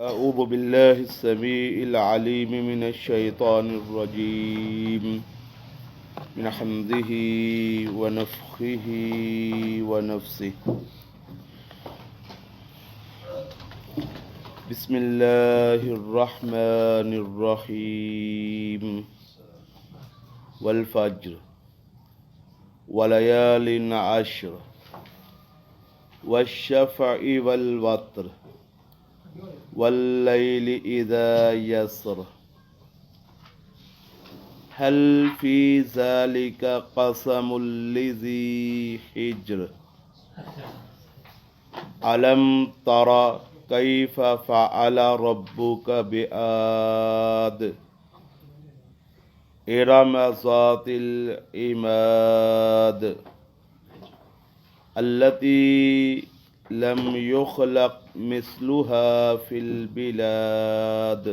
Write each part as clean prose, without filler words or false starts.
أعوذ بالله السميع العليم من الشيطان الرجيم من حمده ونفخه ونفسه بسم الله الرحمن الرحيم والفجر وليال عشر والشفع والوتر واللیل اذا یسر هل فی ذلک قسم لذی حجر علم تر کیف فعل ربک بعاد ارم ذات العماد التی لم يخلق مثلها في البلاد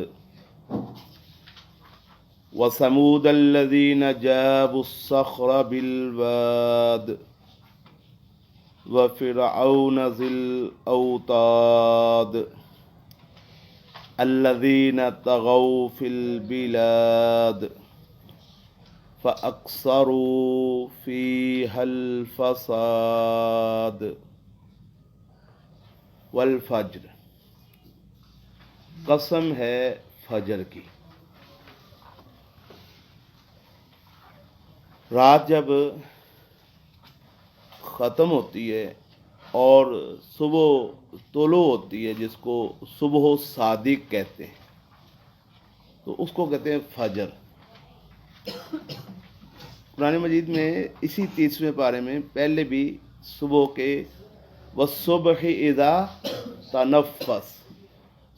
وثمود الذين جابوا الصخر بالواد وفرعون ذي الأوتاد الذين طغوا في البلاد فأكثروا فيها الفساد والفجر، قسم ہے فجر کی۔ رات جب ختم ہوتی ہے اور صبح طلوع ہوتی ہے، جس کو صبح صادق کہتے ہیں، تو اس کو کہتے ہیں فجر۔ قرآن مجید میں اسی 30ویں پارے میں پہلے بھی صبح کے والصبح اذا تنفس،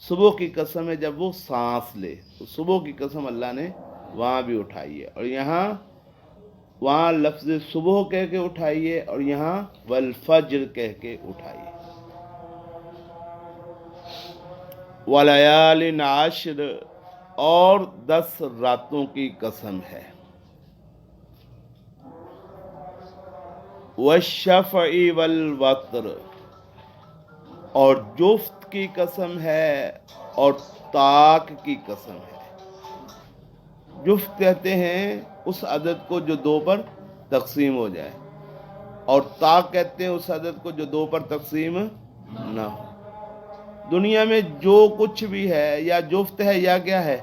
صبح کی قسم ہے جب وہ سانس لے، تو صبح کی قسم اللہ نے وہاں بھی اٹھائی ہے، اور وہاں لفظ صبح کہہ کے اٹھائی ہے، اور یہاں والفجر کہہ کے اٹھائی ہے۔ ولیال عشر، اور 10 راتوں کی قسم ہے۔ والشفع والوتر، اور جفت کی قسم ہے اور طاق کی قسم ہے۔ جفت کہتے ہیں اس عدد کو جو 2 پر تقسیم ہو جائے، اور طاق کہتے ہیں اس عدد کو جو 2 پر تقسیم نہ ہو۔ دنیا میں جو کچھ بھی ہے یا جفت ہے یا کیا ہے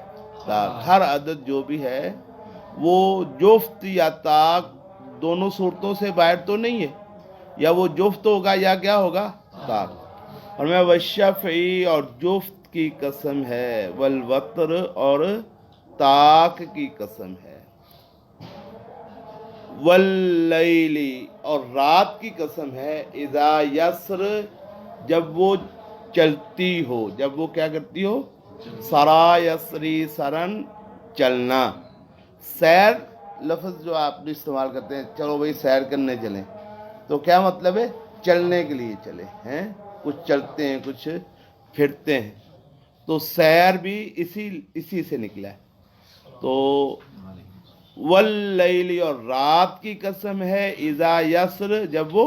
طاق، ہر عدد جو بھی ہے وہ جفت یا طاق دونوں صورتوں سے باہر تو نہیں ہے، یا وہ جفت ہوگا یا کیا ہوگا طاق۔ اور میں والشفعی، اور جفت کی قسم ہے، والوتر، اور طاق کی قسم ہے، واللیلی، اور رات کی قسم ہے، اذا یسر، جب وہ چلتی ہو، جب وہ کیا کرتی ہو، سرا یسری سرن، چلنا۔ سیر لفظ جو آپ نے استعمال کرتے ہیں، چلو بھائی سیر کرنے چلیں، تو کیا مطلب ہے؟ چلنے کے لیے چلے ہیں، کچھ چلتے ہیں، کچھ پھرتے ہیں، تو سیر بھی اسی سے نکلا ہے۔ تو واللیلی، اور رات کی قسم ہے، اذا یسر، جب وہ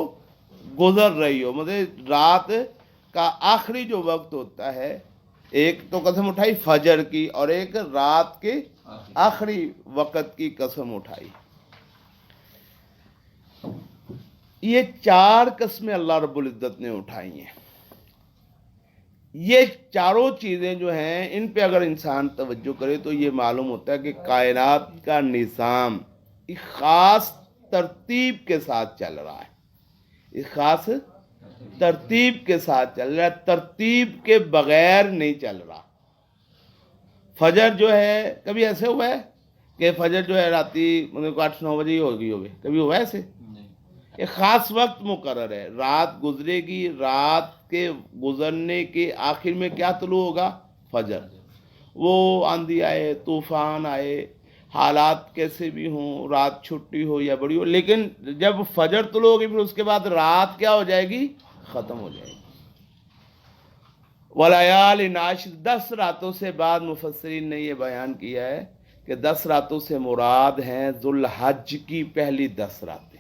گزر رہی ہو، مطلب رات کا آخری جو وقت ہوتا ہے، ایک تو قسم اٹھائی فجر کی، اور ایک رات کے آخری وقت کی قسم اٹھائی۔ یہ 4 قسمیں اللہ رب العزت نے اٹھائی ہیں۔ یہ چاروں چیزیں جو ہیں، ان پہ اگر انسان توجہ کرے تو یہ معلوم ہوتا ہے کہ کائنات کا نظام ایک خاص ترتیب کے ساتھ چل رہا ہے، ایک خاص ترتیب کے ساتھ چل رہا ہے، ترتیب کے بغیر نہیں چل رہا۔ فجر جو ہے، کبھی ایسے ہوا ہے کہ فجر جو ہے راتی 8-9 بجے ہی ہوگی، کبھی ہوا ہے ایسے؟ ایک خاص وقت مقرر ہے، رات گزرے گی، رات کے گزرنے کے آخر میں کیا طلوع ہوگا؟ فجر۔ وہ آندھی آئے، طوفان آئے، حالات کیسے بھی ہوں، رات چھٹی ہو یا بڑی ہو، لیکن جب فجر طلوع ہوگی پھر اس کے بعد رات کیا ہو جائے گی؟ ختم ہو جائے گی۔ ولیال عشر، 10 راتوں سے بعد مفسرین نے یہ بیان کیا ہے کہ 10 راتوں سے مراد ہیں ذوالحج کی پہلی 10 راتیں۔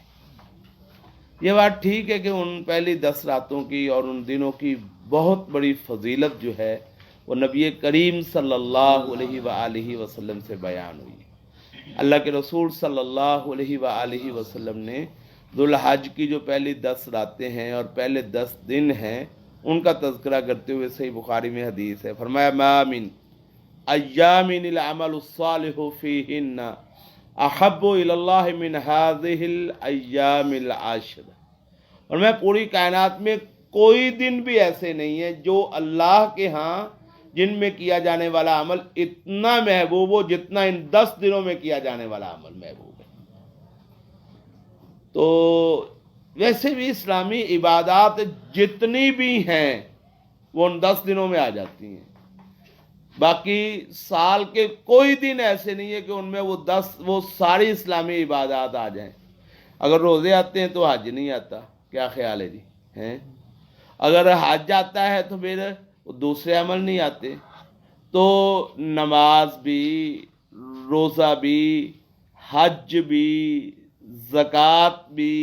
یہ بات ٹھیک ہے کہ ان پہلی 10 راتوں کی اور ان دنوں کی بہت بڑی فضیلت جو ہے وہ نبی کریم صلی اللہ علیہ وآلہ وسلم سے بیان ہوئی۔ اللہ کے رسول صلی اللہ علیہ وآلہ وسلم نے ذوالحج کی جو پہلی 10 راتیں ہیں اور پہلے 10 دن ہیں ان کا تذکرہ کرتے ہوئے صحیح بخاری میں حدیث ہے، فرمایا ما من ایام العمل الصالح فیہن احب الی اللہ من هذه الایام العشر، اور میں پوری کائنات میں کوئی دن بھی ایسے نہیں ہے جو اللہ کے ہاں جن میں کیا جانے والا عمل اتنا محبوب ہو جتنا ان 10 دنوں میں کیا جانے والا عمل محبوب ہے۔ تو ویسے بھی اسلامی عبادات جتنی بھی ہیں وہ ان 10 دنوں میں آ جاتی ہیں، باقی سال کے کوئی دن ایسے نہیں ہے کہ ان میں وہ ساری اسلامی عبادات آ جائیں۔ اگر روزے آتے ہیں تو حج نہیں آتا، کیا خیال ہے جی؟ ہیں اگر حج آتا ہے تو پھر دوسرے عمل نہیں آتے، تو نماز بھی، روزہ بھی، حج بھی، زکوٰۃ بھی،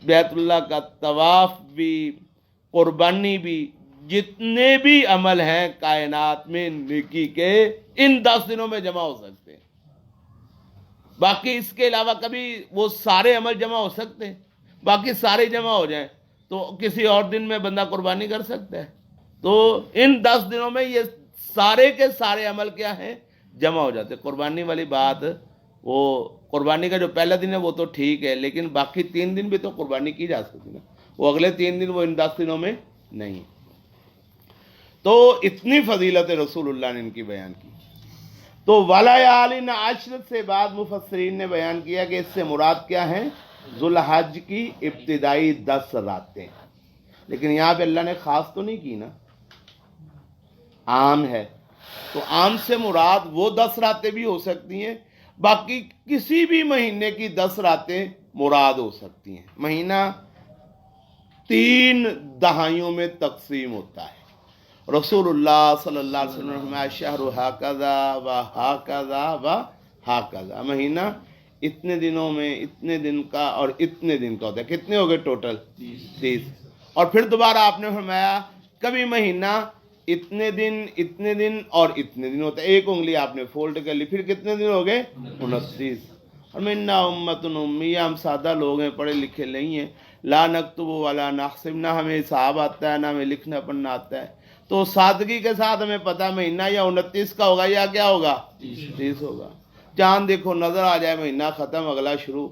بیت اللہ کا طواف بھی، قربانی بھی، جتنے بھی عمل ہیں کائنات میں نیکی کے ان 10 دنوں میں جمع ہو سکتے ہیں۔ باقی اس کے علاوہ کبھی وہ سارے عمل جمع ہو سکتے ہیں، باقی سارے جمع ہو جائیں تو کسی اور دن میں بندہ قربانی کر سکتا ہے۔ تو ان 10 دنوں میں یہ سارے کے سارے عمل کیا ہیں؟ جمع ہو جاتے ہیں۔ قربانی والی بات، وہ قربانی کا جو پہلا دن ہے وہ تو ٹھیک ہے، لیکن باقی 3 دن بھی تو قربانی کی جا سکتی نا، وہ اگلے 3 دن وہ ان 10 دنوں میں نہیں۔ تو اتنی فضیلت رسول اللہ نے ان کی بیان کی۔ تو وَلَيَالٍ عَشْرٍ سے بعد مفسرین نے بیان کیا کہ اس سے مراد کیا ہے؟ ذوالحج کی ابتدائی 10 راتیں، لیکن یہاں پہ اللہ نے خاص تو نہیں کی نا، عام ہے، تو عام سے مراد وہ 10 راتیں بھی ہو سکتی ہیں، باقی کسی بھی مہینے کی 10 راتیں مراد ہو سکتی ہیں۔ مہینہ 3 دہائیوں میں تقسیم ہوتا ہے۔ رسول اللہ صلی اللہ علیہ وسلم نے فرمایا شہر ہاکذا و ہاکذا و ہاکذا، مہینہ اتنے دنوں میں اتنے دن کا اور اتنے دن کا ہوتا ہے۔ کتنے ہو گئے ٹوٹل؟ 30۔ اور پھر دوبارہ آپ نے فرمایا کبھی مہینہ اتنے دن اور اتنے دن ہوتا ہے، ایک انگلی آپ نے فولڈ کر لی، پھر کتنے دن ہو گئے؟ 29۔ اور منا امت امیہ، ہم سادہ لوگ ہیں، پڑھے لکھے نہیں ہیں، لا نکتب ولا نحسب، نہ ہمیں حساب آتا ہے نہ ہمیں لکھنا پڑھنا آتا ہے، تو سادگی کے ساتھ ہمیں پتہ مہینہ یا 29 کا ہوگا یا کیا ہوگا؟ 30 ہوگا۔ چاند دیکھو نظر آ جائے مہینہ ختم، اگلا شروع،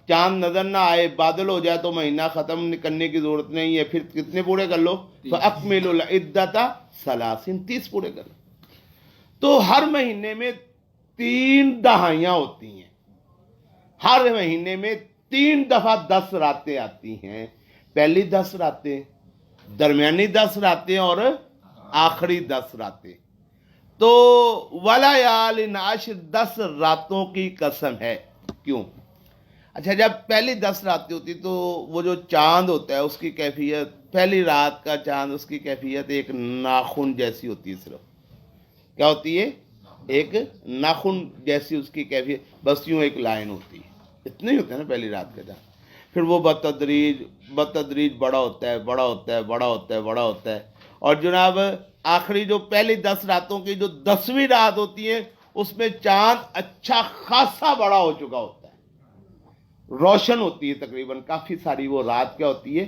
چاند نظر نہ آئے بادل ہو جائے تو مہینہ ختم کرنے کی ضرورت نہیں ہے، پھر کتنے پورے کر لو؟ فَأَكْمِلُوا الْعِدَّةَ 30 پورے کر لو۔ تو ہر مہینے میں 3 دہائیاں ہوتی ہیں، ہر مہینے میں 3 دفعہ 10 راتیں آتی ہیں، پہلی 10 راتیں، درمیانی 10 راتیں اور آخری 10 راتیں۔ تو وَلَيَالٍ عَشْرٍ 10 راتوں کی قسم ہے، کیوں؟ اچھا، جب پہلی 10 راتیں ہوتی تو وہ جو چاند ہوتا ہے اس کی کیفیت، پہلی رات کا چاند اس کی کیفیت ایک ناخن جیسی ہوتی ہے، صرف کیا ہوتی ہے؟ ایک ناخن جیسی اس کی کیفیت، بس یوں ایک لائن ہوتی ہے، اتنا ہی ہوتا ہے نا پہلی رات کا چاند۔ پھر وہ بتدریج بڑا ہوتا ہے، بڑا ہوتا ہے، بڑا ہوتا ہے، بڑا ہوتا ہے، اور جناب آخری جو پہلی 10 راتوں کی جو 10ویں رات ہوتی ہے اس میں چاند اچھا خاصا بڑا ہو چکا ہوتا ہے، روشن ہوتی ہے تقریباً کافی ساری وہ رات کیا ہوتی ہے۔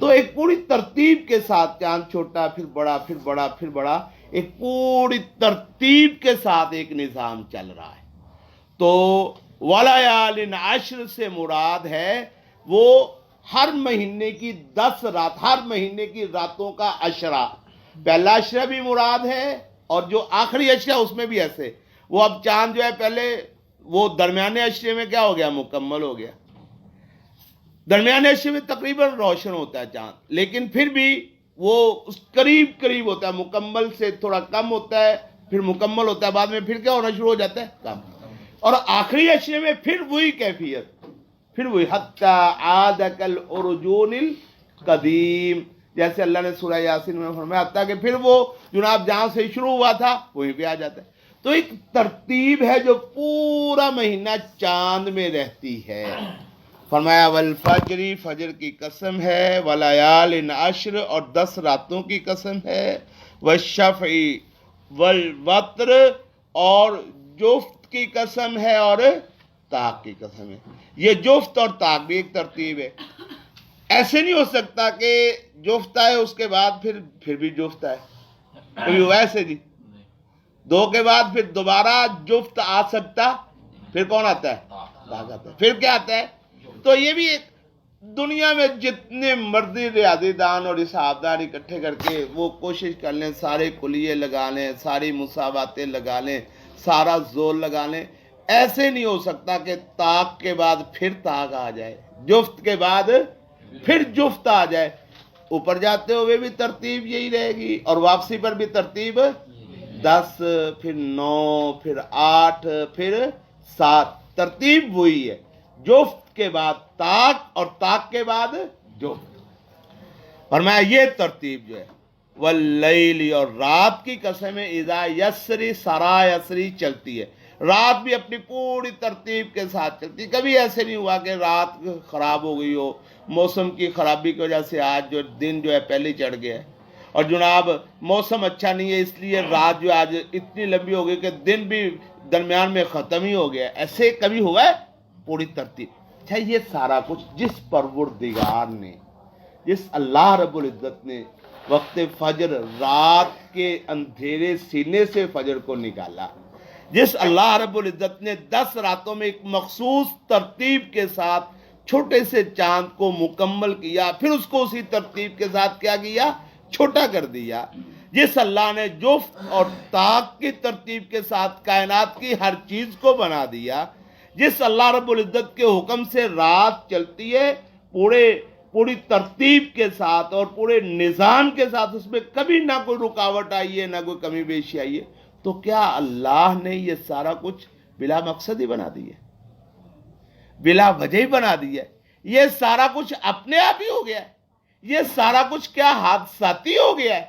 تو ایک پوری ترتیب کے ساتھ چاند چھوٹا پھر بڑا پھر بڑا پھر بڑا، ایک پوری ترتیب کے ساتھ ایک نظام چل رہا ہے۔ تو وَلَيَالٍ عَشْرٍ سے مراد ہے وہ ہر مہینے کی 10 رات، ہر مہینے کی راتوں کا عشرہ، پہلا عشرہ بھی مراد ہے اور جو آخری عشرہ اس میں بھی ایسے، وہ اب چاند جو ہے پہلے وہ درمیانے عشرے میں کیا ہو گیا؟ مکمل ہو گیا، درمیانے عشرے میں تقریباً روشن ہوتا ہے چاند، لیکن پھر بھی وہ قریب ہوتا ہے، مکمل سے تھوڑا کم ہوتا ہے، پھر مکمل ہوتا ہے، بعد میں پھر کیا ہونا شروع ہو جاتا ہے؟ کم۔ اور آخری عشرے میں پھر وہی کیفیت، پھر وہی حتیٰ عاد کالعرجون القدیم، جیسے اللہ نے سورہ یاسین میں فرمایا حتیٰ کہ پھر وہ جناب جہاں سے شروع ہوا تھا وہیں پہ آ جاتا ہے۔ تو ایک ترتیب ہے جو پورا مہینہ چاند میں رہتی ہے۔ فرمایا والفجر، فجر کی قسم ہے، ولیال عشر، اور 10 راتوں کی قسم ہے، والشفع والوتر، اور جفت کی قسم ہے اور طاق کی قسم ہے. یہ جفت اور طاق بھی ایک ترتیب ہے. ایسے نہیں ہو سکتا کہ جفت آئے اس کے بعد پھر بھی جفت آئے. کبھی ہوا ایسے جی؟ دو کے بعد پھر دوبارہ جفت آ سکتا، پھر کون آتا ہے؟ طاق آتا ہے. پھر کیا آتا ہے؟ تو یہ بھی دنیا میں جتنے مرضی ریاضی دان اور حساب دان اکٹھے کر کے وہ کوشش کر لیں، سارے کلیے لگا لیں، ساری مساواتیں لگا لیں، سارا زور لگا لیں، ایسے نہیں ہو سکتا کہ طاق کے بعد پھر طاق آ جائے، جفت کے بعد پھر جفت آ جائے. اوپر جاتے ہوئے بھی ترتیب یہی رہے گی اور واپسی پر بھی ترتیب 10 پھر 9 پھر 8 پھر 7، ترتیب وہی ہے. جفت کے بعد طاق اور طاق کے بعد جفت. فرمایا یہ ترتیب جو ہے واللیل، اور رات کی قسم ہے اذا یسری سرا یسری چلتی ہے. رات بھی اپنی پوری ترتیب کے ساتھ چلتی ہے. کبھی ایسے نہیں ہوا کہ رات خراب ہو گئی ہو، موسم کی خرابی کی وجہ سے آج جو دن جو ہے پہلے چڑھ گیا ہے، اور جناب موسم اچھا نہیں ہے اس لیے رات جو آج اتنی لمبی ہو گئی کہ دن بھی درمیان میں ختم ہی ہو گیا. ایسے کبھی ہوا ہے؟ پوری ترتیب. اچھا، یہ سارا کچھ جس پروردگار نے، جس اللہ رب العزت نے وقت فجر، رات کے اندھیرے سینے سے فجر کو نکالا، جس اللہ رب العزت نے 10 راتوں میں ایک مخصوص ترتیب کے ساتھ چھوٹے سے چاند کو مکمل کیا، پھر اس کو اسی ترتیب کے ساتھ کیا کیا؟ چھوٹا کر دیا. جس اللہ نے جفت اور طاق کی ترتیب کے ساتھ کائنات کی ہر چیز کو بنا دیا، جس اللہ رب العزت کے حکم سے رات چلتی ہے پوری ترتیب کے ساتھ اور پورے نظام کے ساتھ، اس میں کبھی نہ کوئی رکاوٹ آئی ہے، نہ کوئی کمی بیشی آئی ہے، تو کیا اللہ نے یہ سارا کچھ بلا مقصد ہی بنا دی ہے؟ بلا وجہ ہی بنا دی ہے؟ یہ سارا کچھ اپنے آپ ہی ہو گیا ہے؟ یہ سارا کچھ کیا حادثاتی ہو گیا ہے؟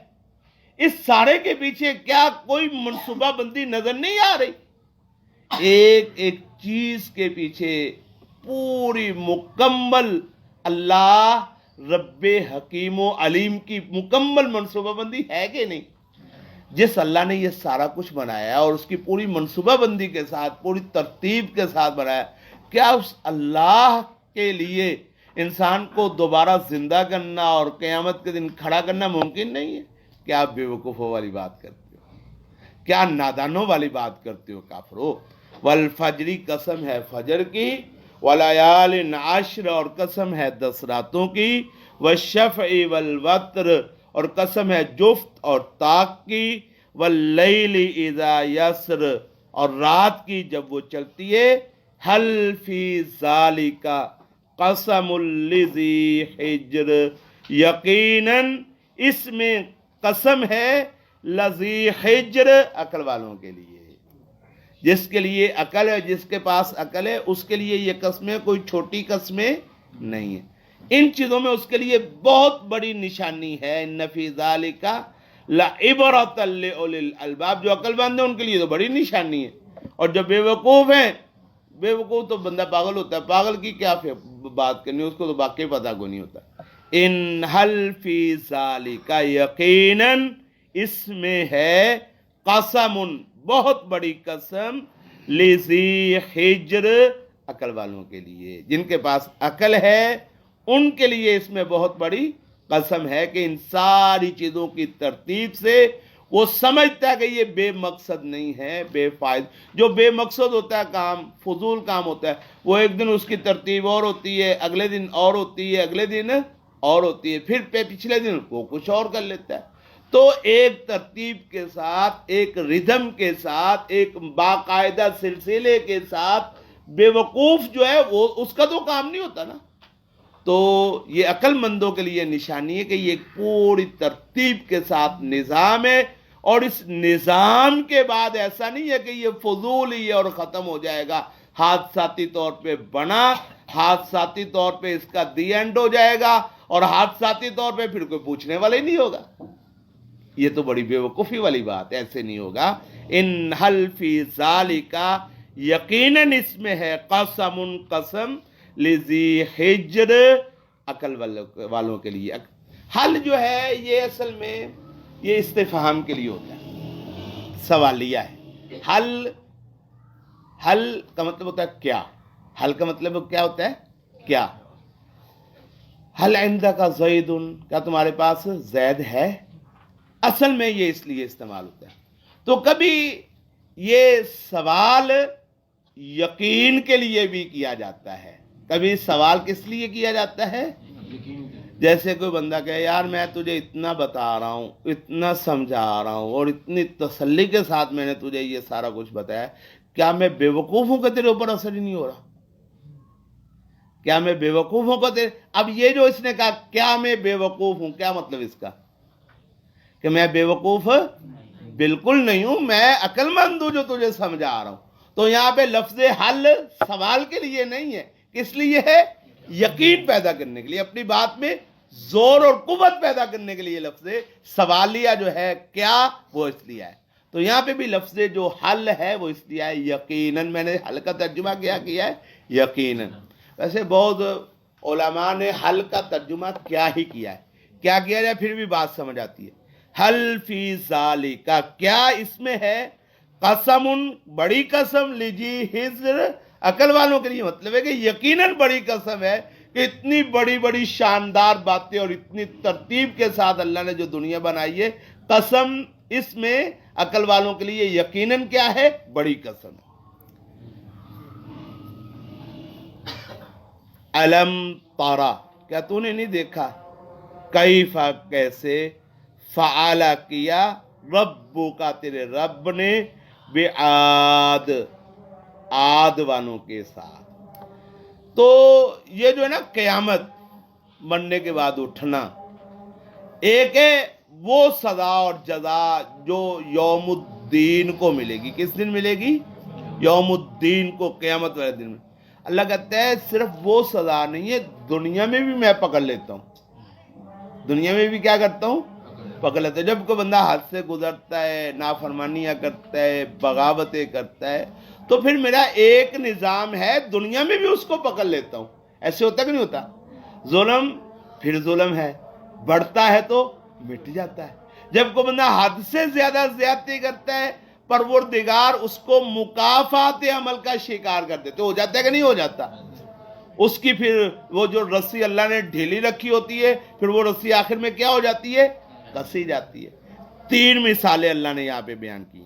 اس سارے کے پیچھے کیا کوئی منصوبہ بندی نظر نہیں آ رہی؟ ایک ایک چیز کے پیچھے پوری مکمل اللہ رب حکیم و علیم کی مکمل منصوبہ بندی ہے کہ نہیں؟ جس اللہ نے یہ سارا کچھ بنایا اور اس کی پوری منصوبہ بندی کے ساتھ، پوری ترتیب کے ساتھ بنایا، کیا اس اللہ کے لیے انسان کو دوبارہ زندہ کرنا اور قیامت کے دن کھڑا کرنا ممکن نہیں ہے؟ کیا آپ بے وقوفوں والی بات کرتے ہو؟ کیا نادانوں والی بات کرتے ہو کافرو؟ والفجری، قسم ہے فجر کی، ولیال عشر، اور قسم ہے 10 راتوں کی، والشفع والوتر، اور قسم ہے جفت اور طاق کی، واللیل اذا یسر، اور رات کی جب وہ چلتی ہے، حل فی ذالک قسم لذی حجر، یقیناً اس میں قسم ہے لذی حجر، عقل والوں کے لیے. جس کے لیے عقل ہے، جس کے پاس عقل ہے، اس کے لیے یہ قسمیں کوئی چھوٹی قسمیں نہیں ہیں. ان چیزوں میں اس کے لیے بہت بڑی نشانی ہے. ان فی ذالک لعبرۃ لاولی الالباب، جو عقل مند ہیں ان کے لیے تو بڑی نشانی ہے، اور جو بے وقوف ہیں، بے وقوف تو بندہ پاگل ہوتا ہے، پاگل کی کیا بات کرنی، اس کو تو واقعی پتہ کو نہیں ہوتا. ان حل فی ذالک، یقیناً اس میں ہے قسم، بہت بڑی قسم، لذی حجر، عقل والوں کے لیے. جن کے پاس عقل ہے ان کے لیے اس میں بہت بڑی قسم ہے کہ ان ساری چیزوں کی ترتیب سے وہ سمجھتا ہے کہ یہ بے مقصد نہیں ہے، بے فائدہ. جو بے مقصد ہوتا ہے کام، فضول کام ہوتا ہے، وہ ایک دن اس کی ترتیب اور ہوتی ہے، اگلے دن اور ہوتی ہے، اگلے دن اور ہوتی ہے، پھر پچھلے دن وہ کچھ اور کر لیتا ہے. تو ایک ترتیب کے ساتھ، ایک ردھم کے ساتھ، ایک باقاعدہ سلسلے کے ساتھ بے وقوف جو ہے وہ اس کا تو کام نہیں ہوتا نا. تو یہ عقل مندوں کے لیے نشانی ہے کہ یہ پوری ترتیب کے ساتھ نظام ہے، اور اس نظام کے بعد ایسا نہیں ہے کہ یہ فضول ہی ہے اور ختم ہو جائے گا. حادثاتی طور پہ بنا، حادثاتی طور پہ اس کا دی اینڈ ہو جائے گا، اور حادثاتی طور پہ پھر کوئی پوچھنے والا ہی نہیں ہوگا. یہ تو بڑی بے وقوفی والی بات ہے، ایسے نہیں ہوگا. ان حل فی ذالک، یقیناً اس میں ہے قسم، قسم، لذی حجر، عقل والوں کے لیے. حل جو ہے یہ اصل میں یہ استفہام کے لیے ہوتا ہے، سوالیہ ہے. حل کا مطلب ہوتا ہے کیا. حل کا مطلب کیا ہوتا ہے؟ کیا. حل عندک زید، کیا تمہارے پاس زید ہے؟ اصل میں یہ اس لیے استعمال ہوتا ہے. تو کبھی یہ سوال یقین کے لیے بھی کیا جاتا ہے، کبھی سوال کس لیے کیا جاتا ہے؟ جیسے کوئی بندہ کہے یار میں تجھے اتنا بتا رہا ہوں، اتنا سمجھا رہا ہوں، اور اتنی تسلی کے ساتھ میں نے تجھے یہ سارا کچھ بتایا، کیا میں بے وقوف ہوں کہ تیرے اوپر اثر ہی نہیں ہو رہا؟ کیا میں بے وقوف ہوں کہ اب یہ جو اس نے کہا کیا میں بے وقوف ہوں، کیا مطلب اس کا؟ کہ میں بے وقوف بالکل نہیں ہوں، میں عقل مند ہوں جو تجھے سمجھا رہا ہوں. تو یہاں پہ لفظ حل سوال کے لیے نہیں ہے، کس لیے ہے؟ یقین پیدا کرنے کے لیے، اپنی بات میں زور اور قوت پیدا کرنے کے لیے لفظ سوالیہ جو ہے کیا، وہ اس لیے ہے. تو یہاں پہ بھی لفظ جو حل ہے وہ اس لیے ہے یقیناً. میں نے حل کا ترجمہ کیا ہے؟ یقیناً. ویسے بہت علماء نے حل کا ترجمہ کیا ہی کیا ہے، کیا کیا جائے پھر بھی بات سمجھ آتی ہے. حل فی ذالک، کیا اس میں ہے؟ قسم، بڑی قسم، لجی حجر، عقل والوں کے لیے مطلب ہے کہ یقیناً بڑی قسم ہے کہ اتنی بڑی بڑی شاندار باتیں اور اتنی ترتیب کے ساتھ اللہ نے جو دنیا بنائی ہے، قسم اس میں عقل والوں کے لیے یقیناً کیا ہے؟ بڑی قسم. علم تارا، کیا تو نے نہیں دیکھا؟ کیف، کیسے، فعلا کیا، ربو کا تیرے رب نے، بعاد، عاد والوں کے ساتھ. تو یہ جو ہے نا قیامت، مرنے کے بعد اٹھنا، ایک ہے وہ سزا اور جزا جو یوم الدین کو ملے گی. کس دن ملے گی؟ یوم الدین کو، قیامت والے دن میں. اللہ کہتا ہے صرف وہ سزا نہیں ہے، دنیا میں بھی میں پکڑ لیتا ہوں. دنیا میں بھی کیا کرتا ہوں؟ پکڑ لیتا ہوں. جب کوئی بندہ حد سے گزرتا ہے، نافرمانیاں کرتا ہے، بغاوتیں کرتا ہے، تو پھر میرا ایک نظام ہے، دنیا میں بھی اس کو پکڑ لیتا ہوں. ایسے ہوتا کہ نہیں ہوتا؟ ظلم پھر ظلم ہے، بڑھتا ہے تو مٹ جاتا ہے. جب کوئی بندہ حد سے زیادہ زیادتی کرتا ہے، پروردگار اس کو مکافات عمل کا شکار کر دیتے. ہو جاتا ہے کہ نہیں ہو جاتا؟ اس کی پھر وہ جو رسی اللہ نے ڈھیلی رکھی ہوتی ہے، پھر وہ رسی آخر میں کیا ہو جاتی ہے؟ کسی جاتی ہے. 3 مثالیں اللہ نے یہاں پہ بیان کی.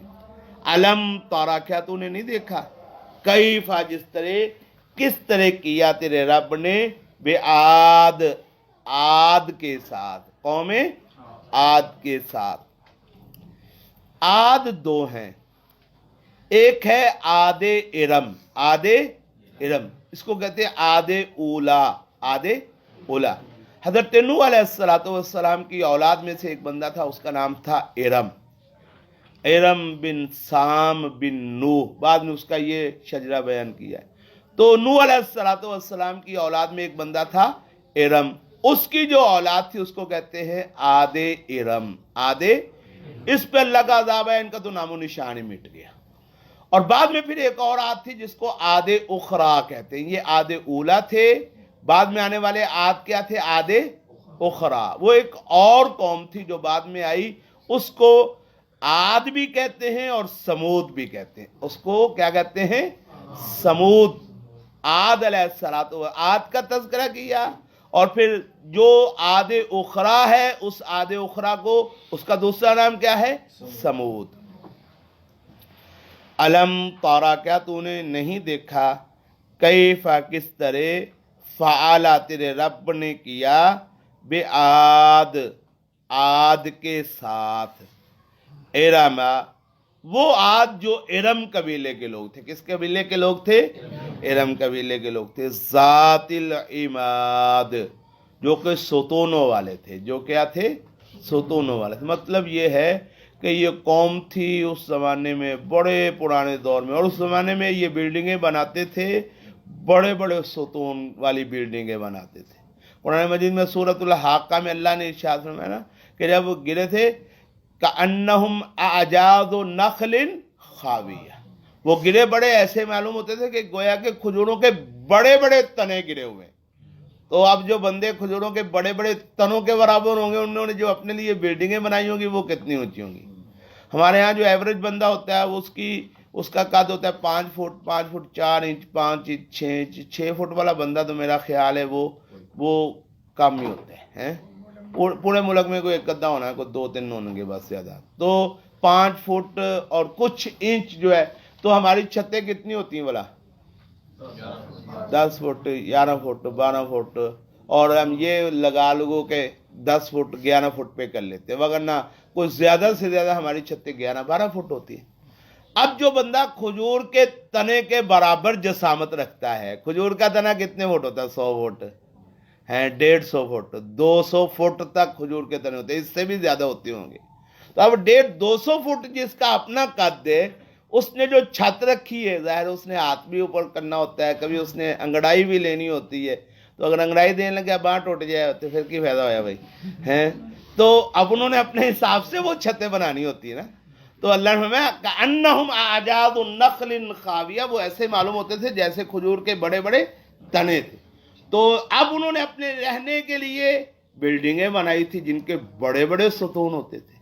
علم تارا، کیا تو نے نہیں دیکھا؟ کیفا، جس طرح، کس طرح کیا تیرے رب نے، بعاد، عاد کے ساتھ، قوم عاد کے ساتھ. عاد 2 ہیں، ایک ہے عاد ارم. عاد ارم اس کو کہتے ہیں عاد اولا. عاد اولا حضرت نوح علیہ السلام کی اولاد میں سے ایک بندہ تھا، اس کا نام تھا ارم. ارم بن سام بن نوح، بعد میں اس کا یہ شجرہ بیان کیا ہے. تو نوح علیہ السلام کی اولاد میں ایک بندہ تھا ارم، اس کی جو اولاد تھی اس کو کہتے ہیں عاد ارم. عاد، اس پہ اللہ کا عذاب ہے، ان کا تو نام و نشان ہی مٹ گیا. اور بعد میں پھر ایک اور عاد تھی جس کو عاد اخرا کہتے ہیں. یہ عاد اولا تھے، بعد میں آنے والے عاد کیا تھے؟ عاد اخرا. وہ ایک اور قوم تھی جو بعد میں آئی، اس کو عاد بھی کہتے ہیں اور سمود بھی کہتے ہیں. اس کو کیا کہتے ہیں؟ سمود. عاد علیہ السلام، عاد کا تذکرہ کیا، اور پھر جو عاد اخرا ہے اس عاد اخرا کو، اس کا دوسرا نام کیا ہے؟ سمود. علم تارا، کیا تو نے نہیں دیکھا؟ کیفا، کس طرح، فعلا تیرے رب نے کیا، بعاد، عاد کے ساتھ. ارم، وہ عاد جو ارم قبیلے کے لوگ تھے. کس قبیلے کے لوگ تھے؟ ارم قبیلے کے لوگ تھے. ذات العماد، جو کہ ستونوں والے تھے. جو کیا تھے؟ ستونوں والے تھے. مطلب یہ ہے کہ یہ قوم تھی اس زمانے میں، بڑے پرانے دور میں، اور اس زمانے میں یہ بلڈنگیں بناتے تھے، بڑے بڑے ستون والی بلڈنگیں بناتے تھے. قرآن مجید میں سورۃ الحاقہ میں اللہ نے ارشاد فرمایا نا کہ جب وہ گرے تھے، کأنہم اعجاز نخل خاویہ، وہ گرے بڑے ایسے معلوم ہوتے تھے کہ گویا کہ کھجوروں کے بڑے بڑے تنے گرے ہوئے. تو اب جو بندے کھجوروں کے بڑے بڑے تنوں کے برابر ہوں گے، انہوں نے جو اپنے لیے بلڈنگیں بنائی ہوں گی وہ کتنی اونچی ہوں گی. ہمارے ہاں جو ایوریج بندہ ہوتا ہے اس کا قد ہوتا ہے 5 feet 4 inch 5 inch 6 inch. 6 feet والا بندہ تو میرا خیال ہے وہ کم ہی ہوتا ہے. پورے ملک میں کوئی ایک ادھا ہونا ہے، کوئی 2-3 ہوں گے بس زیادہ. تو 5 فٹ اور کچھ انچ جو ہے، تو ہماری چھتیں کتنی ہوتی ہیں بلا؟ 10 فٹ 11 فٹ 12 فٹ. اور ہم یہ لگا لگو کہ 10 فٹ 11 فٹ پہ کر لیتے، وگرنہ کوئی زیادہ سے زیادہ ہماری چھتیں 11-12 فٹ ہوتی ہیں. اب جو بندہ کھجور کے تنے کے برابر جسامت رکھتا ہے، کھجور کا تنا کتنے فٹ ہوتا ہے؟ 100 فٹ ہے، 150 فٹ 200 فٹ تک کھجور کے تنے ہوتے ہیں، اس سے بھی زیادہ ہوتے ہوں گے. تو اب 200 فٹ جس کا اپنا قد ہے، اس نے جو چھت رکھی ہے، ظاہر اس نے ہاتھ بھی اوپر کرنا ہوتا ہے، کبھی اس نے انگڑائی بھی لینی ہوتی ہے. تو اگر انگڑائی دینے لگے باں ٹوٹ جائے تو پھر کی فائدہ ہوا بھائی ہیں. تو اب انہوں نے اپنے حساب سے وہ چھتیں بنانی ہوتی ہے نا. تو اللہ نے فرمایا کأنہم اعجاز نخل خاویہ، وہ ایسے معلوم ہوتے تھے جیسے کھجور کے بڑے بڑے تنے تھے. تو اب انہوں نے اپنے رہنے کے لیے بلڈنگیں بنائی تھی جن کے بڑے بڑے ستون ہوتے تھے.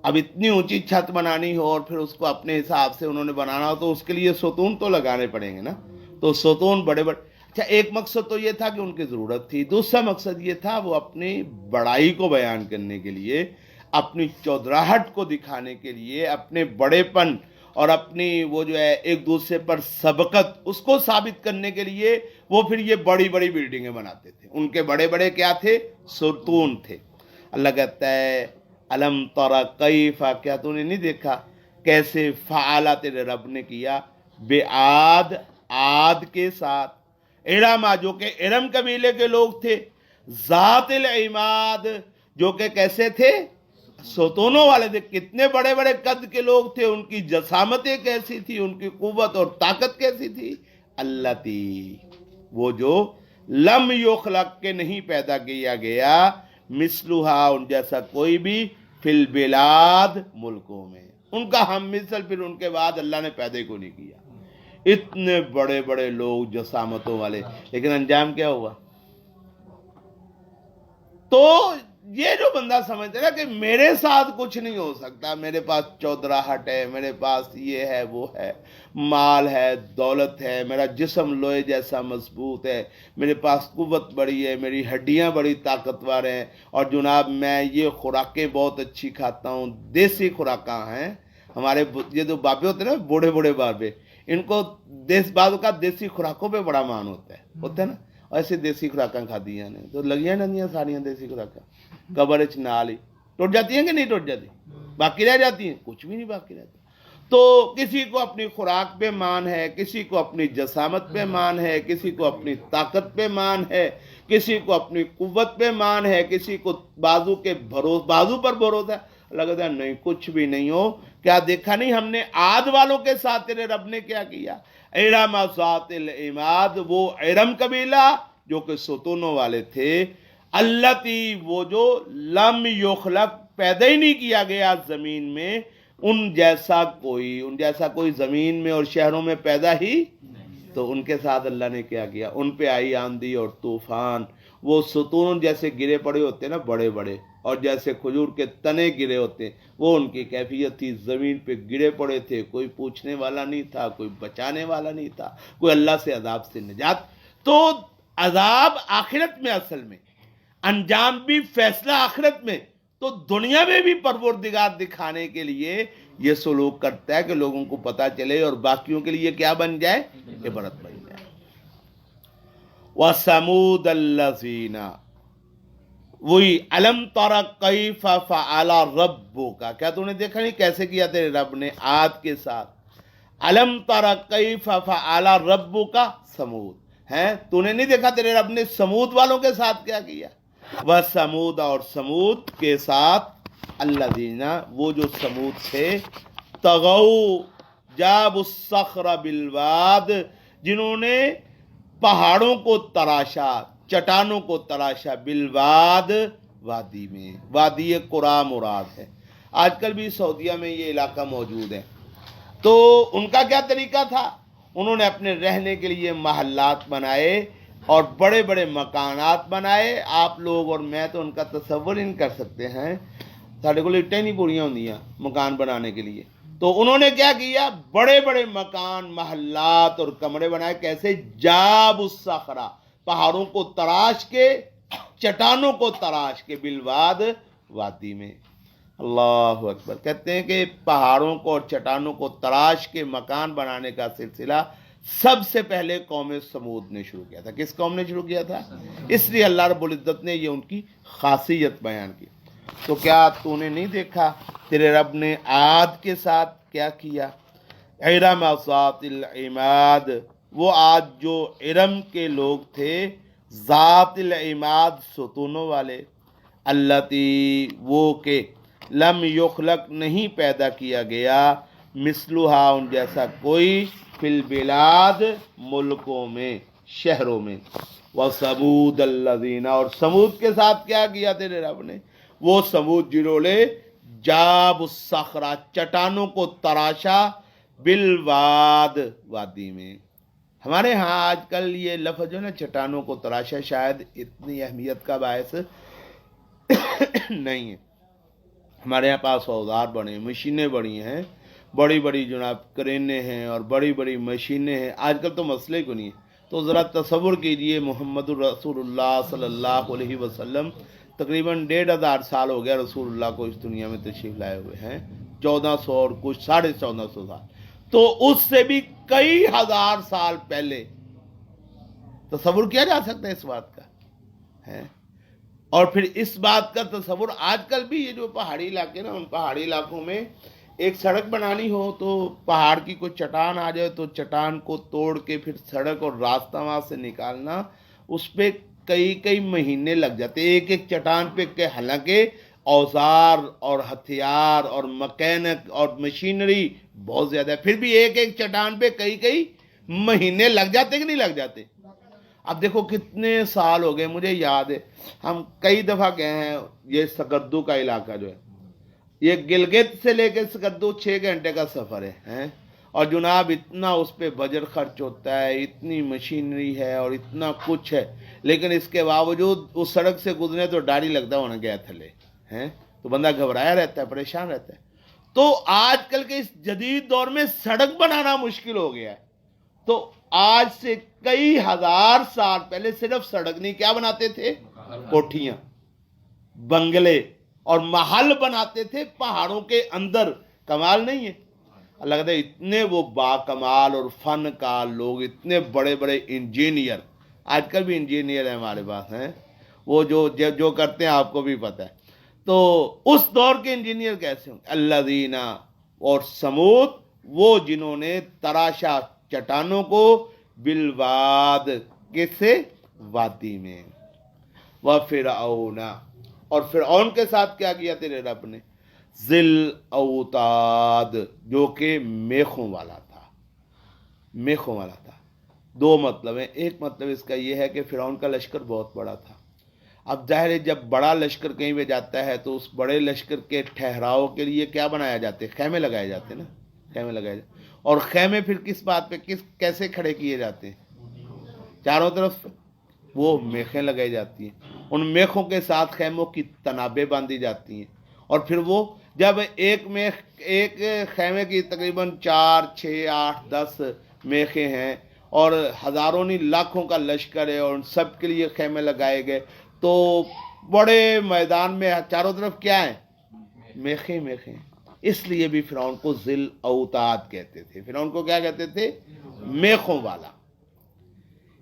اب اتنی اونچی چھت بنانی ہو اور پھر اس کو اپنے حساب سے انہوں نے بنانا ہو تو اس کے لیے ستون تو لگانے پڑیں گے نا. تو ستون بڑے بڑے. اچھا، ایک مقصد تو یہ تھا کہ ان کی ضرورت تھی، دوسرا مقصد یہ تھا وہ اپنی بڑائی کو بیان کرنے کے لیے، اپنی چودراہٹ کو دکھانے کے لیے، اپنے بڑے پن اور اپنی وہ جو ہے ایک دوسرے پر سبقت اس کو ثابت کرنے کے لیے وہ پھر یہ بڑی بڑی بلڈنگیں بناتے تھے. ان کے بڑے بڑے کیا تھے؟ ستون تھے. اللہ کہتا ہے الم تر کیف، کیا تو نے نہیں دیکھا کیسے فعلا تیرے رب نے کیا بے عاد کے ساتھ. ارم، جو کہ ارم قبیلے کے لوگ تھے. ذات العماد، جو کہ کیسے تھے؟ ستونوں والے تھے. کتنے بڑے بڑے قد کے لوگ تھے، ان کی جسامتیں کیسی تھی، ان کی قوت اور طاقت کیسی تھی. التی، وہ جو لم یخلق کے نہیں پیدا کیا گیا، مثلھا ان جیسا کوئی بھی، فی البلاد ملکوں میں، ان کا ہم مثل پھر ان کے بعد اللہ نے پیدا کو نہیں کیا. اتنے بڑے بڑے لوگ جسامتوں والے، لیکن انجام کیا ہوا؟ تو یہ جو بندہ سمجھتے ہیں نا کہ میرے ساتھ کچھ نہیں ہو سکتا، میرے پاس چودراہٹ ہے، میرے پاس یہ ہے وہ ہے، مال ہے، دولت ہے، میرا جسم لوہے جیسا مضبوط ہے، میرے پاس قوت بڑی ہے، میری ہڈیاں بڑی طاقتور ہیں، اور جناب میں یہ خوراکیں بہت اچھی کھاتا ہوں، دیسی خوراکاں ہیں. ہمارے یہ جو بابے ہوتے ہیں نا، بوڑھے بوڑھے بابے، ان کو بعض اوقات دیسی خوراکوں پہ بڑا مان ہوتا ہے نا. ایسے دیسی خوراکاں کھادی نے تو لگیاں رہی ساریاں دیسی خوراکاں، قبر چ نال ہی ٹوٹ جاتی ہیں کہ نہیں ٹوٹ جاتی؟ باقی رہ جاتی ہیں؟ کچھ بھی نہیں باقی رہتا. تو کسی کو اپنی خوراک پہ مان ہے، کسی کو اپنی جسامت پہ مان ہے، کسی کو اپنی طاقت پہ مان ہے، کسی کو اپنی قوت پہ مان ہے، کسی کو بازو پر بھروسہ ہے. لگتا ہے نہیں کچھ بھی نہیں ہو. کیا دیکھا نہیں ہم نے عاد والوں کے ساتھ تیرے رب نے کیا کیا؟ ارم ذات العماد، وہ ارم قبیلہ جو کہ ستونوں والے تھے. التی، وہ جو لم یخلق پیدا ہی نہیں کیا گیا زمین میں، ان جیسا کوئی زمین میں اور شہروں میں پیدا ہی. تو ان کے ساتھ اللہ نے کیا کیا؟ ان پہ آئی آندھی اور طوفان. وہ ستون جیسے گرے پڑے ہوتے ہیں نا بڑے بڑے، اور جیسے کھجور کے تنے گرے ہوتے ہیں، وہ ان کی کیفیت تھی. زمین پہ گرے پڑے تھے، کوئی پوچھنے والا نہیں تھا، کوئی بچانے والا نہیں تھا، کوئی اللہ سے عذاب سے نجات. تو عذاب آخرت میں، اصل میں انجام بھی فیصلہ آخرت میں. تو دنیا میں بھی پروردگار دکھانے کے لیے یہ سلوک کرتا ہے کہ لوگوں کو پتا چلے اور باقیوں کے لیے کیا بن جائے؟ عبرت بن جائے. وَثَمُودَ الَّذِينَ، وہی الم تر کیف فعل ربک، کیا تو نے دیکھا نہیں کیسے کیا تیرے رب نے عاد کے ساتھ؟ الم تر کیف فعل ربک ثمود، ہیں تو نے نہیں دیکھا تیرے رب نے سمود والوں کے ساتھ کیا کیا؟ وہ سمود، اور سمود کے ساتھ الذین، وہ جو سمود تھے، طغوا، جابوا الصخر بالواد، جنہوں نے پہاڑوں کو تراشا، چٹانوں کو تراشا، بالواد، وادی میں. وادی قرا مراد ہے. آج کل بھی سعودیہ میں یہ علاقہ موجود ہے. تو ان کا کیا طریقہ تھا؟ انہوں نے اپنے رہنے کے لیے محلات بنائے اور بڑے بڑے مکانات بنائے. آپ لوگ اور میں تو ان کا تصور ہی نہیں کر سکتے ہیں. ساڑھے کو اٹیں نہیں پوریاں ہوندیاں مکان بنانے کے لیے. تو انہوں نے کیا کیا؟ بڑے بڑے مکان، محلات اور کمرے بنائے. کیسے؟ جاب الصخرہ، پہاڑوں کو تراش کے، چٹانوں کو تراش کے، بالواد، وادی میں. اللہ اکبر. کہتے ہیں کہ پہاڑوں کو اور چٹانوں کو تراش کے مکان بنانے کا سلسلہ سب سے پہلے قوم سمود نے شروع کیا تھا. کس قوم نے شروع کیا تھا؟ اس لیے اللہ رب العزت نے یہ ان کی خاصیت بیان کی. تو کیا تو نے نہیں دیکھا تیرے رب نے عاد کے ساتھ کیا کیا؟ ارم ذات العماد، وہ عاد جو ارم کے لوگ تھے، ذات العماد، ستونوں والے، التی، وہ کہ لم یخلق، نہیں پیدا کیا گیا، مثلہا، ان جیسا کوئی، فی البلاد، ملکوں میں، شہروں میں. وثمود الذین، اور سمود کے ساتھ کیا کیا تیرے رب نے؟ وہ سمود جنہوں نے جاب الصخرہ، چٹانوں کو تراشا، بالواد، وادی میں. ہمارے ہاں آج کل یہ لفظ جو ہے نا چٹانوں کو تراشا، شاید اتنی اہمیت کا باعث نہیں ہے. ہمارے یہاں پاس اوزار بڑے ہیں، مشینیں بڑی ہیں، بڑی بڑی جناب کرینے ہیں اور بڑی بڑی مشینیں ہیں. آج کل تو مسئلے کو نہیں ہے. تو ذرا تصور کیجئے، محمد الرسول اللہ صلی اللہ علیہ وسلم تقریباً 1500 سال ہو گیا رسول اللہ کو اس دنیا میں تشریف لائے ہوئے ہیں، 1400 اور کچھ 1450 سال. تو اس سے بھی کئی ہزار سال پہلے تصور کیا جا سکتا ہے اس بات کا ہے؟ اور پھر اس بات کا تصور آج کل بھی، یہ جو پہاڑی علاقے نا، ان پہاڑی علاقوں میں ایک سڑک بنانی ہو تو پہاڑ کی کوئی چٹان آ جائے تو چٹان کو توڑ کے پھر سڑک اور راستہ وہاں سے نکالنا، اس پہ کئی مہینے لگ جاتے ایک ایک چٹان پہ. حالانکہ اوزار اور ہتھیار اور مکینک اور مشینری بہت زیادہ ہے، پھر بھی ایک ایک چٹان پہ کئی مہینے لگ جاتے کہ نہیں لگ جاتے؟ اب دیکھو کتنے سال ہو گئے. مجھے یاد ہے ہم کئی دفعہ گئے ہیں. یہ سگدو کا علاقہ جو ہے، یہ گلگت سے لے کے سگدو 6 گھنٹے کا سفر ہے. اور جناب اتنا اس پہ بجٹ خرچ ہوتا ہے، اتنی مشینری ہے اور اتنا کچھ ہے، لیکن اس کے باوجود اس سڑک سے گزرے تو ڈاڑھی لگتا ہونا گیا تھلے ہیں. تو بندہ گھبرایا رہتا ہے، پریشان رہتا ہے. تو آج کل کے اس جدید دور میں سڑک بنانا مشکل ہو گیا ہے. تو آج سے کئی ہزار سال پہلے صرف سڑک نہیں، کیا بناتے تھے؟ کوٹھیاں، بنگلے اور محل بناتے تھے پہاڑوں کے اندر. کمال نہیں ہے؟ اللہ کہتا ہے اتنے وہ با کمال اور فنکار لوگ، اتنے بڑے بڑے انجینئر. آج کل بھی انجینئر ہیں ہمارے پاس ہیں، وہ جو کرتے ہیں آپ کو بھی پتہ ہے. تو اس دور کے انجینئر کیسے ہوں؟ الذین، اور سمود، وہ جنہوں نے تراشا چٹانوں کو، بالواد، کس سے؟ وادی میں. وفرعون، اور فرعون کے ساتھ کیا کیا تیرے رب نے؟ ذل اوتاد، جو کہ میخوں والا تھا. میخوں والا تھا. 2 مطلب ہیں. ایک مطلب اس کا یہ ہے کہ فرعون کا لشکر بہت بڑا تھا. اب ظاہر ہے جب بڑا لشکر کہیں پہ جاتا ہے تو اس بڑے لشکر کے ٹھہراؤ کے لیے کیا بنایا جاتے ہیں؟ خیمے لگائے جاتے ہیں نا، خیمے لگائے جاتے. اور خیمے پھر کس بات پہ، کیسے کھڑے کیے جاتے ہیں؟ چاروں طرف وہ میخیں لگائی جاتی ہیں. ان میخوں کے ساتھ خیموں کی تنابیں باندھی جاتی ہیں. اور پھر وہ جب ایک خیمے کی تقریباً 4 6 8 10 میخیں ہیں اور ہزاروں نہیں لاکھوں کا لشکر ہے اور ان سب کے لیے خیمے لگائے گئے، تو بڑے میدان میں چاروں طرف کیا ہیں؟ میخیں. اس لیے بھی فرعون کو ذل اوتاد کہتے تھے. فرعون کو کیا کہتے تھے؟ میخوں والا.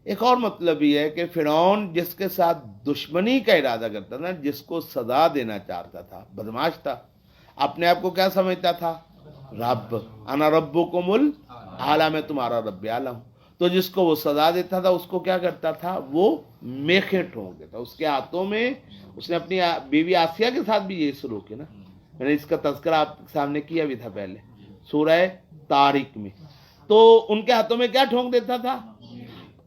ایک اور مطلب یہ ہے کہ فرعون جس کے ساتھ دشمنی کا ارادہ کرتا تھا، جس کو سزا دینا چاہتا تھا، بدماش تھا. اپنے آپ کو کیا سمجھتا تھا؟ رب، انا ربکم الاعلی، میں تمہارا رب اعلیٰ ہوں. تو جس کو وہ سزا دیتا تھا اس کو کیا کرتا تھا؟ وہ میخیں ٹھونک دیتا. اس کے ہاتھوں میں، اس نے اپنی بیوی آسیہ کے ساتھ بھی یہ سلوک ہے نا، میں نے اس کا تذکرہ آپ کے سامنے کیا بھی تھا پہلے سورہ طارق میں. تو ان کے ہاتھوں میں کیا ٹھونک دیتا تھا؟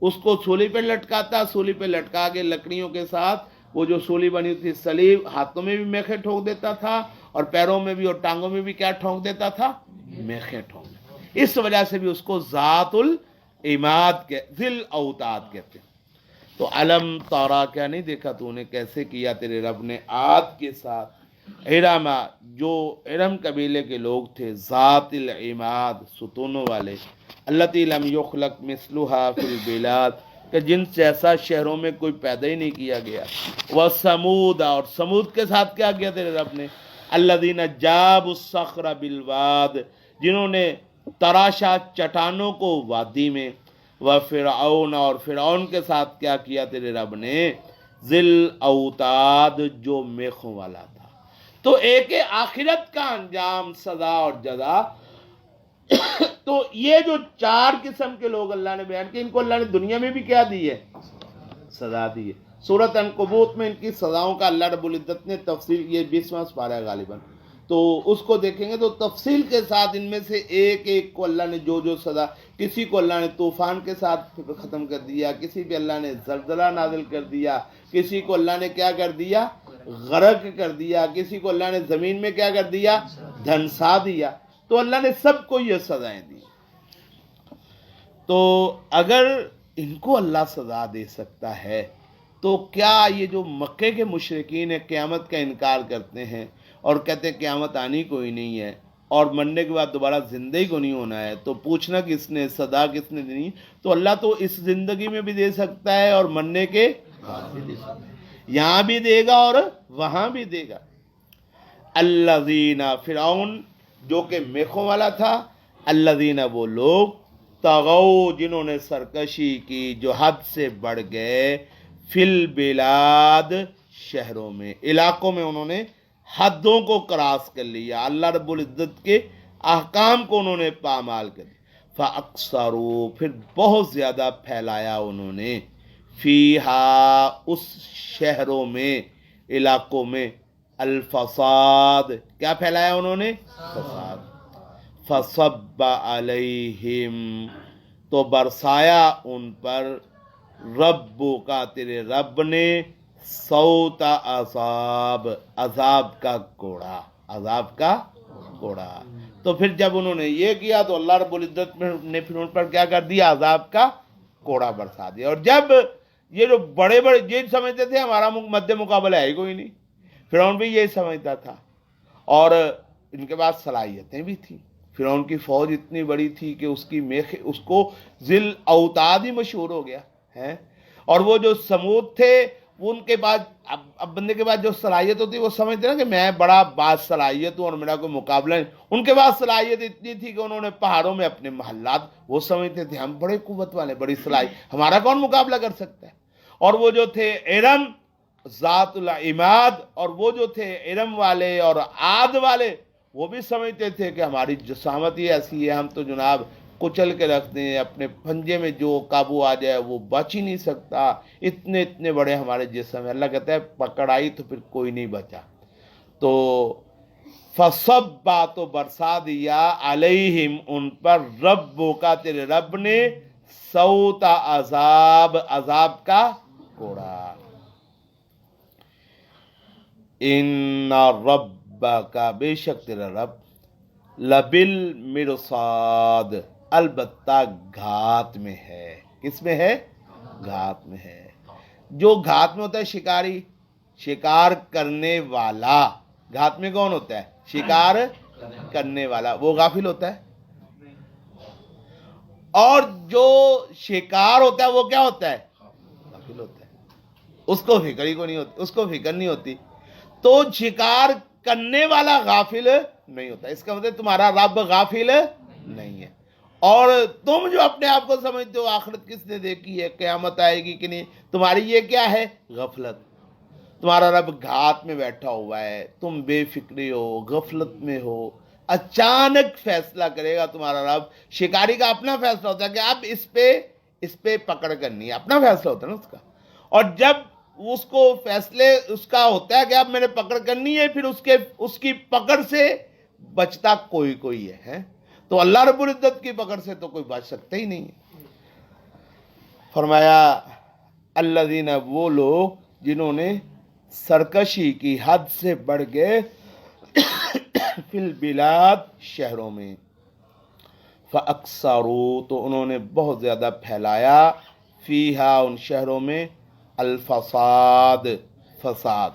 اس کو سولی پہ لٹکاتا، سولی پہ لٹکا کے لکڑیوں کے ساتھ وہ جو سولی بنی تھی سلیب، ہاتھوں میں بھی میخیں ٹھونک دیتا تھا اور پیروں میں بھی اور ٹانگوں میں بھی کیا ٹھونک دیتا تھا؟ میخیں ٹھونک دیتا. اس وجہ سے بھی اس کو ذات العماد کے ذل اوتاد کہتے ہیں. تو علم تارا، کیا نہیں دیکھا تو نے کیسے کیا تیرے رب نے عاد کے ساتھ، ارم جو ارم قبیلے کے لوگ تھے، ذات العماد ستونوں والے، التی لم یخلق مثلها فی البلاد کہ جن سے ایسا شہروں میں کوئی پیدا ہی نہیں کیا گیا، وثمود اور سمود کے ساتھ کیا کیا تیرے رب نے، الذین جابوا الصخر بالواد جنہوں نے تراشا چٹانوں کو وادی میں، وفرعون اور فرعون کے ساتھ کیا کیا تیرے رب نے، ذل اوتاد جو میخوں والا تھا۔ تو ایک آخرت کا انجام، سزا اور جزا۔ تو یہ جو چار قسم کے لوگ اللہ نے بیان کیے، ان کو اللہ نے دنیا میں بھی کیا دی ہے؟ سزا دی ہے۔ سورۃ عنکبوت میں ان کی سزاؤں کا اللہ رب العزت نے تفصیل، یہ 20واں سپارہ ہے غالباً، تو اس کو دیکھیں گے تو تفصیل کے ساتھ ان میں سے ایک ایک کو اللہ نے جو جو سزا، کسی کو اللہ نے طوفان کے ساتھ ختم کر دیا، کسی پہ اللہ نے زلزلہ نازل کر دیا، کسی کو اللہ نے کیا کر دیا؟ غرق کر دیا، کسی کو اللہ نے زمین میں کیا کر دیا؟ دھنسا دیا۔ تو اللہ نے سب کو یہ سزائیں دی۔ تو اگر ان کو اللہ سزا دے سکتا ہے تو کیا یہ جو مکے کے مشرکین ہیں قیامت کا انکار کرتے ہیں اور کہتے ہیں قیامت آنی کوئی نہیں ہے اور مرنے کے بعد دوبارہ زندگی کو نہیں ہونا ہے، تو پوچھنا کس نے، سزا کس نے دینی؟ تو اللہ تو اس زندگی میں بھی دے سکتا ہے اور مرنے کے بعد بھی دے سکتا ہے، یہاں بھی دے گا اور وہاں بھی دے گا۔ الذین، فرعون جو کہ میخوں والا تھا، الذین وہ لوگ، طغوا جنہوں نے سرکشی کی، جو حد سے بڑھ گئے، فی البلاد شہروں میں، علاقوں میں انہوں نے حدوں کو کراس کر لیا، اللہ رب العزت کے احکام کو انہوں نے پامال کر دیا، فاکثروا پھر بہت زیادہ پھیلایا انہوں نے، فیہا اس شہروں میں، علاقوں میں، الفساد کیا پھیلایا انہوں نے؟ فساد، فصب علیہم تو برسایا ان پر، ربو کا تیرے رب نے، صوت عذاب عذاب کا کوڑا، عذاب کا کوڑا۔ تو پھر جب انہوں نے یہ کیا تو اللہ رب العزت نے پھر ان پر کیا کر دیا؟ عذاب کا کوڑا برسا دیا۔ اور جب یہ جو بڑے بڑے یہ سمجھتے تھے ہمارا مد مقابلہ ہے ہی کوئی نہیں، فرعون بھی یہی سمجھتا تھا، اور ان کے پاس صلاحیتیں بھی تھیں، فرعون کی فوج اتنی بڑی تھی کہ اس کی میخ، اس کو ذل اوتاد ہی مشہور ہو گیا ہے۔ اور وہ جو سمود تھے، وہ ان کے بعد اب بندے کے بعد جو صلاحیت ہوتی ہے وہ سمجھتے نا کہ میں بڑا باصلاحیت ہوں اور میرا کوئی مقابلہ نہیں، ان کے بعد صلاحیت اتنی تھی کہ انہوں نے پہاڑوں میں اپنے محلات، وہ سمجھتے تھے ہم بڑے قوت والے، بڑی صلاحیت، ہمارا کون مقابلہ کر سکتا ہے۔ اور وہ جو تھے ارم ذات العماد، اور وہ جو تھے ارم والے اور عاد والے، وہ بھی سمجھتے تھے کہ ہماری جسامت ہی ایسی ہے، ہم تو جناب کچل کے رکھ دیں، اپنے پنجے میں جو قابو آ جائے وہ بچ ہی نہیں سکتا، اتنے اتنے بڑے ہمارے جسم ہیں۔ اللہ کہتا ہے پکڑ آئی تو پھر کوئی نہیں بچا۔ تو فصبا تو برسا دیا، علیہم ان پر، ربو کا تیرے رب نے، صوت عذاب عذاب کا کوڑا۔ ان ربک بے شک تیرا رب، لبالمرصاد البتہ گھات میں ہے۔ کس میں ہے؟ گھات میں ہے۔ جو گھات میں ہوتا ہے شکاری، شکار کرنے والا، گھات میں کون ہوتا ہے؟ شکار کرنے والا، وہ غافل ہوتا ہے۔ اور جو شکار ہوتا ہے وہ کیا ہوتا ہے؟ غافل ہوتا ہے، اس کو فکر ہی کو نہیں ہوتی، اس کو فکر نہیں ہوتی۔ تو شکار کرنے والا غافل نہیں ہوتا، اس کا مطلب تمہارا رب غافل نہیں ہے۔ اور تم جو اپنے آپ کو سمجھتے ہو آخرت کس نے دیکھی ہے، قیامت آئے گی کہ نہیں، تمہاری یہ کیا ہے؟ غفلت۔ تمہارا رب گھات میں بیٹھا ہوا ہے، تم بے فکری ہو، غفلت میں ہو، اچانک فیصلہ کرے گا تمہارا رب۔ شکاری کا اپنا فیصلہ ہوتا ہے کہ اب اس پہ پکڑ کرنی ہے، اپنا فیصلہ ہوتا ہے نا اس کا، اور جب اس کو فیصلے اس کا ہوتا ہے کہ اب میں نے پکڑ کرنی ہے، پھر اس کی پکڑ سے بچتا کوئی ہے۔ تو اللہ رب العزت کی پکڑ سے تو کوئی بچ سکتا ہی نہیں ہے۔ فرمایا الذین وہ لوگ جنہوں نے سرکشی کی، حد سے بڑھ گئے، فی البلاد شہروں میں، فاکثروا تو انہوں نے بہت زیادہ پھیلایا، فیہا ان شہروں میں، الفساد فساد،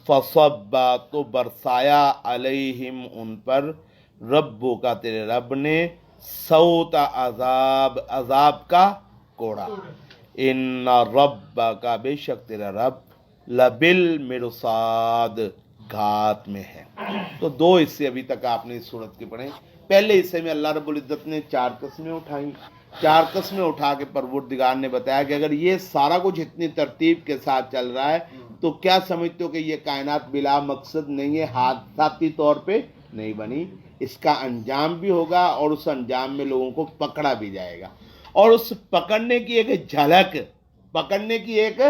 فصبا تو برسایا علیہم ان پر، ربو کا تیرے رب نے، سوط عذاب عذاب کا کوڑا، ان رب کا بے شک تیرا رب، لبالمرصاد گھات میں ہے۔ تو دو حصے ابھی تک آپ نے اس صورت کے پڑھے۔ پہلے حصے میں اللہ رب العزت نے 4 قسمیں اٹھائیں، 4 قسمیں اٹھا کے پروردگار نے بتایا کہ اگر یہ سارا کچھ اتنی ترتیب کے ساتھ چل رہا ہے تو کیا سمجھتے ہو کہ یہ کائنات بلا مقصد نہیں ہے، حادثاتی طور پہ نہیں بنی، اس کا انجام بھی ہوگا اور اس انجام میں لوگوں کو پکڑا بھی جائے گا، اور اس پکڑنے کی ایک جھلک، پکڑنے کی ایک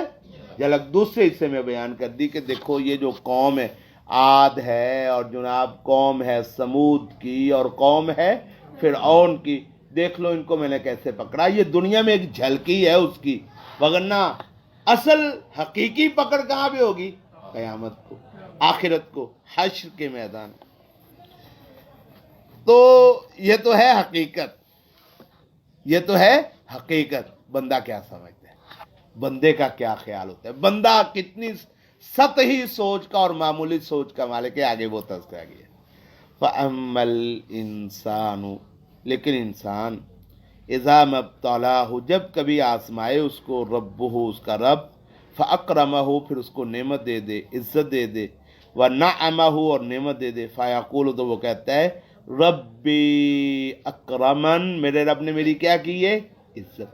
جھلک دوسرے حصے میں بیان کر دی کہ دیکھو یہ جو قوم ہے عاد ہے، اور جناب قوم ہے سمود کی، اور قوم ہے فرعون کی، دیکھ لو ان کو میں نے کیسے پکڑا۔ یہ دنیا میں ایک جھلکی ہے اس کی، وگرنہ اصل حقیقی پکڑ کہاں پہ ہوگی؟ قیامت کو، آخرت کو، حشر کے میدان۔ تو یہ تو ہے حقیقت، یہ تو ہے حقیقت۔ بندہ کیا سمجھتا ہے، بندے کا کیا خیال ہوتا ہے، بندہ کتنی سطحی سوچ کا اور معمولی سوچ کا مالک ہے، آگے وہ تذکرہ کیا۔ فَأَمَّا الْإِنسَانُ، لیکن انسان، اذا مبتلاہ، جب کبھی آزمائے اس کو، ربہ اس کا رب، فاکرمہ، پھر اس کو نعمت دے دے، عزت دے دے، ونعمہ، اور نعمت دے دے، فیقول، تو وہ کہتا ہے ربی اکرمن، میرے رب نے میری کیا کی ہے؟ عزت۔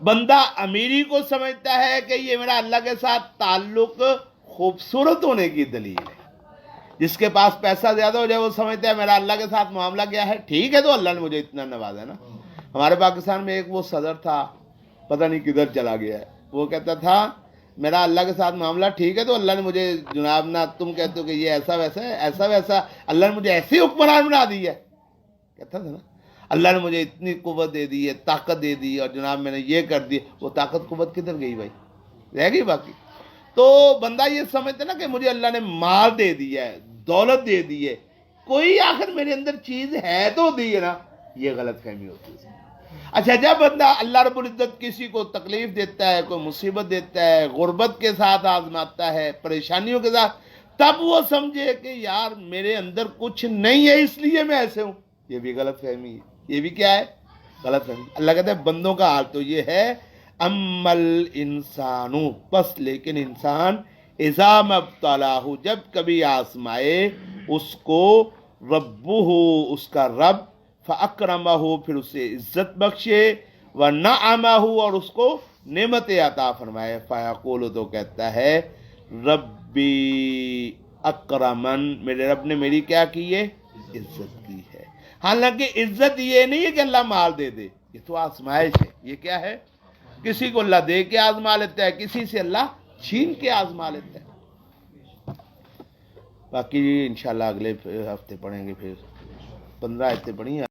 بندہ امیری کو سمجھتا ہے کہ یہ میرا اللہ کے ساتھ تعلق خوبصورت ہونے کی دلیل ہے۔ جس کے پاس پیسہ زیادہ ہو جائے وہ سمجھتا ہے میرا اللہ کے ساتھ معاملہ کیا ہے، ٹھیک ہے تو اللہ نے مجھے اتنا نوازا نا۔ ہمارے پاکستان میں ایک وہ صدر تھا، پتہ نہیں کدھر چلا گیا ہے، وہ کہتا تھا میرا اللہ کے ساتھ معاملہ ٹھیک ہے تو اللہ نے مجھے، جناب نا تم کہتے ہو کہ یہ ایسا ویسا ہے، ایسا ویسا، اللہ نے مجھے ایسے حکمران بنا دی ہے، کہتا تھا نا اللہ نے مجھے اتنی قوت دے دی ہے، طاقت دے دی، اور جناب میں نے یہ کر دی۔ وہ طاقت قوت کدھر گئی بھائی؟ رہ گئی باقی؟ تو بندہ یہ سمجھتا نا کہ مجھے اللہ نے مال دے دیا ہے، دولت دے دی ہے، کوئی آخر میرے اندر چیز ہے تو دی ہے نا، یہ غلط فہمی ہوتی ہے۔ اچھا، جب بندہ اللہ رب العزت کسی کو تکلیف دیتا ہے، کوئی مصیبت دیتا ہے، غربت کے ساتھ آزماتا ہے، پریشانیوں کے ساتھ، تب وہ سمجھے کہ یار میرے اندر کچھ نہیں ہے اس لیے میں ایسے ہوں، یہ بھی غلط فہمی ہے۔ یہ بھی کیا ہے؟ غلط فہمی۔ اللہ کہتا ہے بندوں کا حال تو یہ ہے، اما الانسان، بس لیکن انسان، اذا مبتلاہ، جب کبھی آزمائے اس کو، ربہ اس کا رب، فاکرمہ، پھر اسے عزت بخشے، ونعمہ، اور اس کو نعمت عطا فرمائے، فیقول، تو کہتا ہے ربی اکرمن، میرے رب نے میری کیا کی ہے؟ عزت کی ہے۔ حالانکہ عزت یہ نہیں ہے کہ اللہ مال دے دے، یہ تو آزمائش ہے۔ یہ کیا ہے؟ کسی کو اللہ دے کے آزما لیتا ہے، کسی سے اللہ چھین کے آزما لیتا ہے۔ باقی انشاءاللہ اگلے ہفتے پڑھیں گے، پھر 15 آیتیں پڑھی ہیں۔